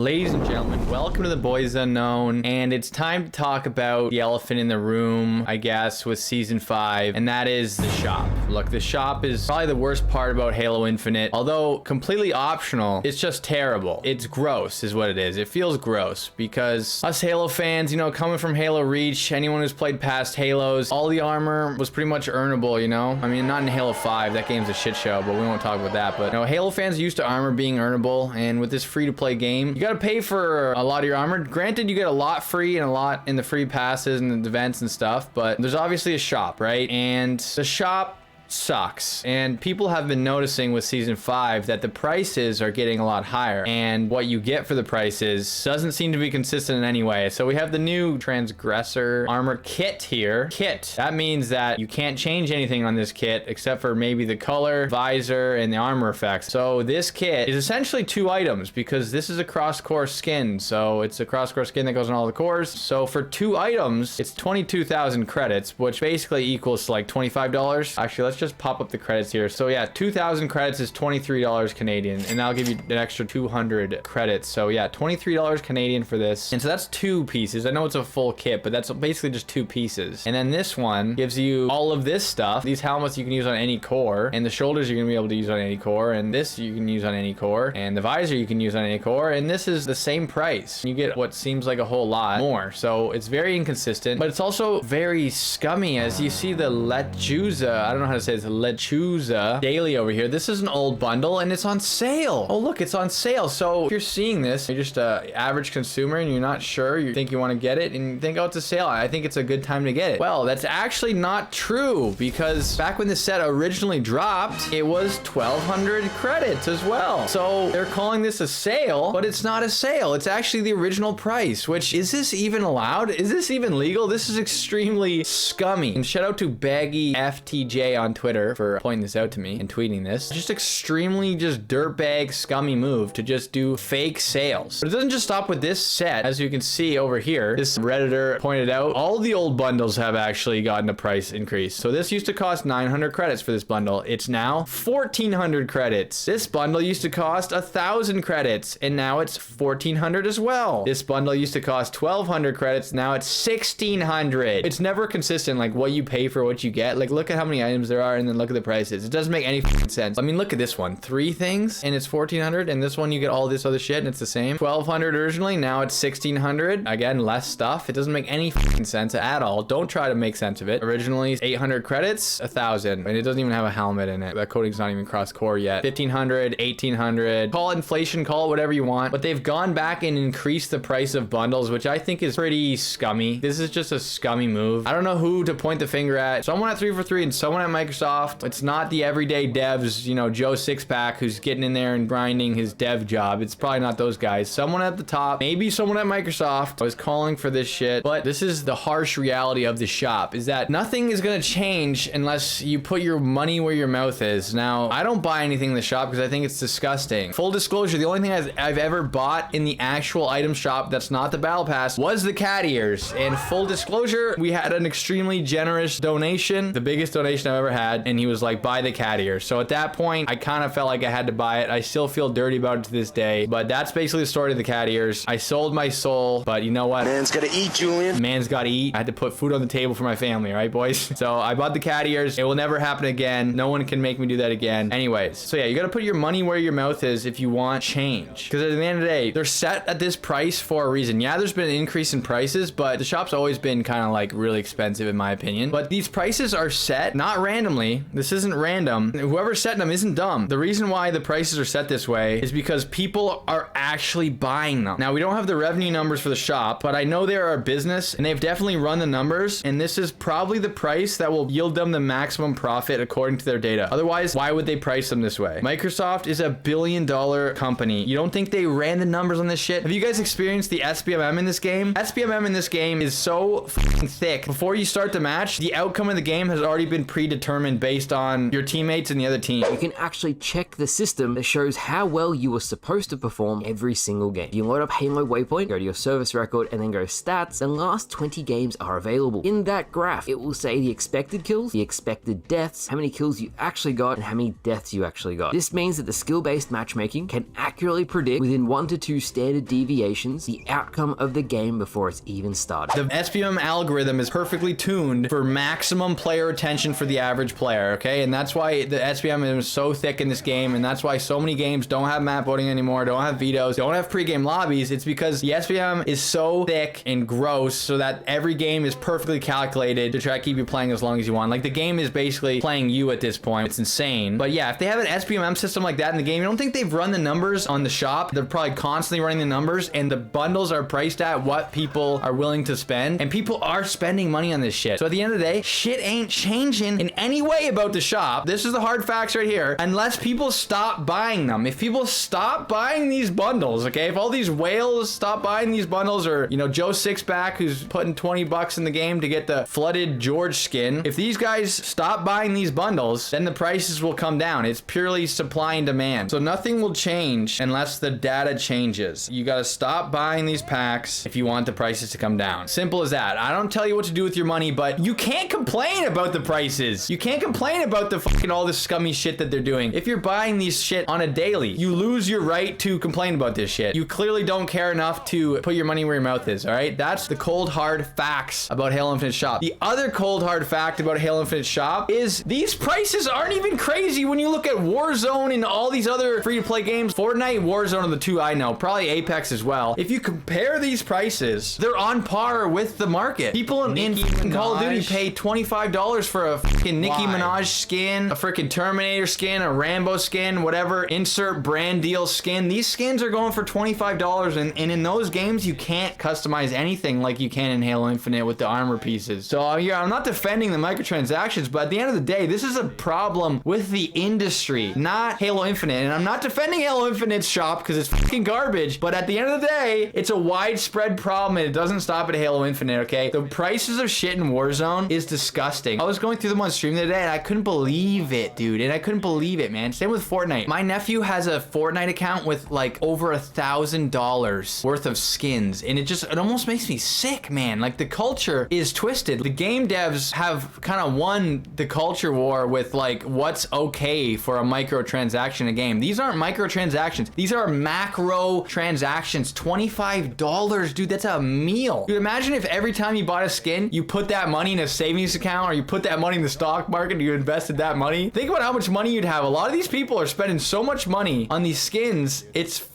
Ladies and gentlemen, welcome to the Boys Unknown, and it's time to talk about the elephant in the room, I guess, with Season 5, and that is the shop. Look, the shop is probably the worst part about Halo Infinite. Although completely optional, it's just terrible. It's gross is what it is. It feels gross because us Halo fans, you know, coming from Halo Reach, anyone who's played past Halos, all the armor was pretty much earnable, you know? I mean, not in Halo 5, that game's a shit show, but we won't talk about that. But, you know, Halo fans are used to armor being earnable, and with this free-to-play game, you gotta pay for a lot of your armor. Granted, you get a lot free and a lot in the free passes and the events and stuff, but there's obviously a shop, right? And the shop sucks, and people have been noticing with Season 5 that the prices are getting a lot higher, and what you get for the prices doesn't seem to be consistent in any way. So we have the new transgressor armor kit here. Kit, that means that you can't change anything on this kit except for maybe the color, visor, and the armor effects. So this kit is essentially 2 items because this is a cross-core skin, so it's a cross-core skin that goes on all the cores. So for 2 items, it's 22,000 credits, which basically equals to like $25. Actually, let's just pop up the credits here. So yeah, 2,000 credits is $23 Canadian, and that'll give you an extra 200 credits. So yeah, $23 Canadian for this. And so that's 2 pieces. I know it's a full kit, but that's basically just 2 pieces. And then this one gives you all of this stuff. These helmets you can use on any core, and the shoulders you're gonna be able to use on any core, and this you can use on any core, and the visor you can use on any core, and this is the same price. You get what seems like a whole lot more. So it's very inconsistent, but it's also very scummy. As you see the Lechuza, I don't know how to say it's Lechuza daily over here. This is an old bundle and it's on sale. Oh look, it's on sale. So if you're seeing this, you're just a average consumer and you're not sure, you think you want to get it and you think, oh, it's a sale, I think it's a good time to get it. Well, that's actually not true, because back when the set originally dropped, it was 1,200 credits as well. So they're calling this a sale, but it's not a sale. It's actually the original price, which, is this even allowed? Is this even legal? This is extremely scummy. And shout out to Baggy FTJ on Twitter for pointing this out to me and tweeting this. Just extremely just dirtbag scummy move to just do fake sales. But it doesn't just stop with this set. As you can see over here, this Redditor pointed out all the old bundles have actually gotten a price increase. So this used to cost 900 credits for this bundle. It's now 1,400 credits. This bundle used to cost 1,000 credits and now it's 1,400 as well. This bundle used to cost 1,200 credits. Now it's 1,600. It's never consistent, like what you pay for what you get. Like look at how many items there are and then look at the prices. It doesn't make any sense. I mean, look at this one, 3 things and it's 1,400, and this one you get all this other shit and it's the same. 1,200 originally, now it's 1,600. Again, less stuff. It doesn't make any sense at all. Don't try to make sense of it. Originally 800 credits, 1,000, and it doesn't even have a helmet in it. That coating's not even cross core yet. 1,500, 1,800. Call it inflation, call it whatever you want, but they've gone back and increased the price of bundles, which I think is pretty scummy. This is just a scummy move. I don't know who to point the finger at. Someone at 343 and someone at Microsoft. It's not the everyday devs, you know, Joe Sixpack who's getting in there and grinding his dev job. It's probably not those guys. Someone at the top, maybe someone at Microsoft was calling for this shit. But this is the harsh reality of the shop, is that nothing is gonna change unless you put your money where your mouth is. Now, I don't buy anything in the shop because I think it's disgusting. Full disclosure, the only thing I've ever bought in the actual item shop that's not the battle pass was the cat ears. And full disclosure, we had an extremely generous donation, the biggest donation I've ever had, and he was like, buy the cat ears. So at that point, I kind of felt like I had to buy it. I still feel dirty about it to this day, but that's basically the story of the cat ears. I sold my soul, but you know what? Man's gotta eat, Julian. Man's gotta eat. I had to put food on the table for my family, right, boys? So I bought the cat ears. It will never happen again. No one can make me do that again. Anyways, so yeah, you gotta put your money where your mouth is if you want change. Because at the end of the day, they're set at this price for a reason. Yeah, there's been an increase in prices, but the shop's always been kind of like really expensive in my opinion. But these prices are set not randomly. This isn't random. Whoever set them isn't dumb. The reason why the prices are set this way is because people are actually buying them. Now, we don't have the revenue numbers for the shop, but I know they're a business and they've definitely run the numbers, and this is probably the price that will yield them the maximum profit according to their data. Otherwise, why would they price them this way? Microsoft is a billion-dollar company. You don't think they ran the numbers on this shit? Have you guys experienced the SBMM in this game? SBMM in this game is so fucking thick. Before you start the match, the outcome of the game has already been predetermined determined based on your teammates and the other team. You can actually check the system that shows how well you were supposed to perform every single game. You load up Halo Waypoint, go to your service record, and then go stats. The last 20 games are available. In that graph, it will say the expected kills, the expected deaths, how many kills you actually got, and how many deaths you actually got. This means that the skill-based matchmaking can accurately predict within 1 to 2 standard deviations the outcome of the game before it's even started. The SBM algorithm is perfectly tuned for maximum player attention for the average player, okay? And that's why the SBM is so thick in this game, and that's why so many games don't have map voting anymore, don't have vetoes, don't have pre-game lobbies. It's because the SBM is so thick and gross so that every game is perfectly calculated to try to keep you playing as long as you want. Like, the game is basically playing you at this point. It's insane. But yeah, if they have an SBM system like that in the game, I don't think they've run the numbers on the shop. They're probably constantly running the numbers, and the bundles are priced at what people are willing to spend, and people are spending money on this shit. So at the end of the day, shit ain't changing in any way about the shop. This is the hard facts right here. Unless people stop buying them. If people stop buying these bundles, okay? If all these whales stop buying these bundles, or, you know, Joe Sixpack who's putting 20 bucks in the game to get the flooded George skin, if these guys stop buying these bundles, then the prices will come down. It's purely supply and demand. So nothing will change unless the data changes. You gotta stop buying these packs if you want the prices to come down. Simple as that. I don't tell you what to do with your money, but you can't complain about the prices. You can't complain about the fucking all this scummy shit that they're doing. If you're buying these shit on a daily, you lose your right to complain about this shit. You clearly don't care enough to put your money where your mouth is, all right? That's the cold hard facts about Halo Infinite Shop. The other cold hard fact about Halo Infinite Shop is these prices aren't even crazy when you look at Warzone and all these other free-to-play games. Fortnite, Warzone are the two I know, probably Apex as well. If you compare these prices, they're on par with the market. People in Call of Duty pay $25 for a fucking Nicki Minaj skin, a freaking Terminator skin, a Rambo skin, whatever, insert brand deal skin. These skins are going for $25, and in those games, you can't customize anything like you can in Halo Infinite with the armor pieces. So yeah, I'm not defending the microtransactions, but at the end of the day, this is a problem with the industry, not Halo Infinite. And I'm not defending Halo Infinite's shop because it's fucking garbage, but at the end of the day, it's a widespread problem, and it doesn't stop at Halo Infinite, okay? The prices of shit in Warzone is disgusting. I was going through them on stream the other day, and I couldn't believe it, dude. And I couldn't believe it, man. Same with Fortnite. My nephew has a Fortnite account with like over $1,000 worth of skins, and it almost makes me sick, man. Like, the culture is twisted. The game devs have kind of won the culture war with like what's okay for a microtransaction in a game. These aren't microtransactions. These are macro transactions. $25, dude. That's a meal. Dude, imagine if every time you bought a skin, you put that money in a savings account, or you put that money in the stock market and you invested that money. Think about how much money you'd have. A lot of these people are spending so much money on these skins. It's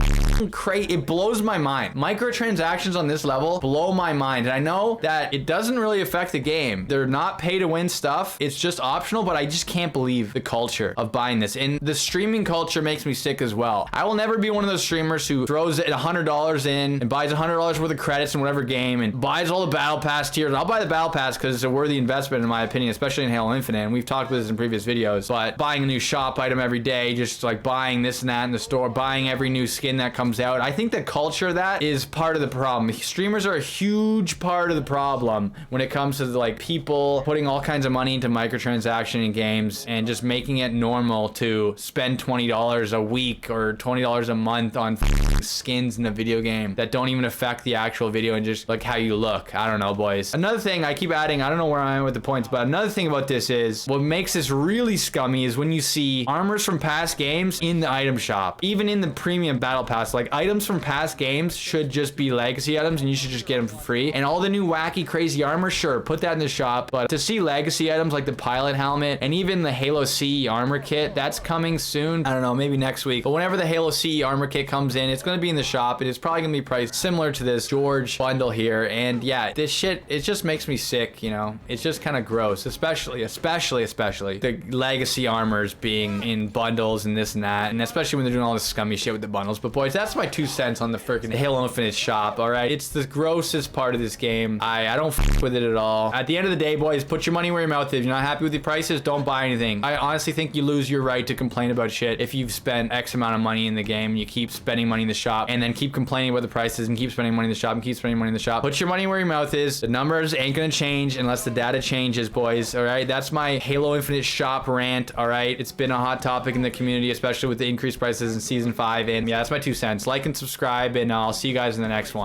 crazy. It blows my mind. Microtransactions on this level blow my mind. And I know that it doesn't really affect the game. They're not pay to win stuff. It's just optional, but I just can't believe the culture of buying this. And the streaming culture makes me sick as well. I will never be one of those streamers who throws it $100 in and buys $100 worth of credits in whatever game and buys all the battle pass tiers. I'll buy the battle pass because it's a worthy investment in my opinion, especially in Halo Infinite. And we've talked about this in previous videos, but buying a new shop item every day, just like buying this and that in the store, buying every new skin that comes out. I think the culture of that is part of the problem. Streamers are a huge part of the problem when it comes to like people putting all kinds of money into microtransaction in games and just making it normal to spend $20 a week or $20 a month on skins in a video game that don't even affect the actual video and just like how you look. I don't know, boys. Another thing I keep adding, I don't know where I am with the points, but another thing about this is what makes this really scummy is when you see armors from past games in the item shop, even in the premium battle pass. Like, items from past games should just be legacy items and you should just get them for free. And all the new wacky crazy armor, sure, put that in the shop, but to see legacy items like the pilot helmet and even the Halo CE armor kit, that's coming soon. I don't know, maybe next week, but whenever the Halo CE armor kit comes in, it's going to be in the shop and it's probably going to be priced similar to this George bundle here. And yeah, this shit, it just makes me sick, you know? It's just kind of gross, especially the legacy armors being in bundles and this and that, and especially when they're doing all this scummy shit with the bundles. But boys, that's that's my 2 cents on the freaking Halo Infinite shop, all right? It's the grossest part of this game. I don't f with it at all. At the end of the day, boys, put your money where your mouth is. If you're not happy with the prices, don't buy anything. I honestly think you lose your right to complain about shit if you've spent X amount of money in the game and you keep spending money in the shop and then keep complaining about the prices and keep spending money in the shop and keep spending money in the shop. Put your money where your mouth is. The numbers ain't gonna change unless the data changes, boys, all right? That's my Halo Infinite shop rant, all right? It's been a hot topic in the community, especially with the increased prices in Season 5, and yeah, that's my 2 cents. Like and subscribe, and I'll see you guys in the next one.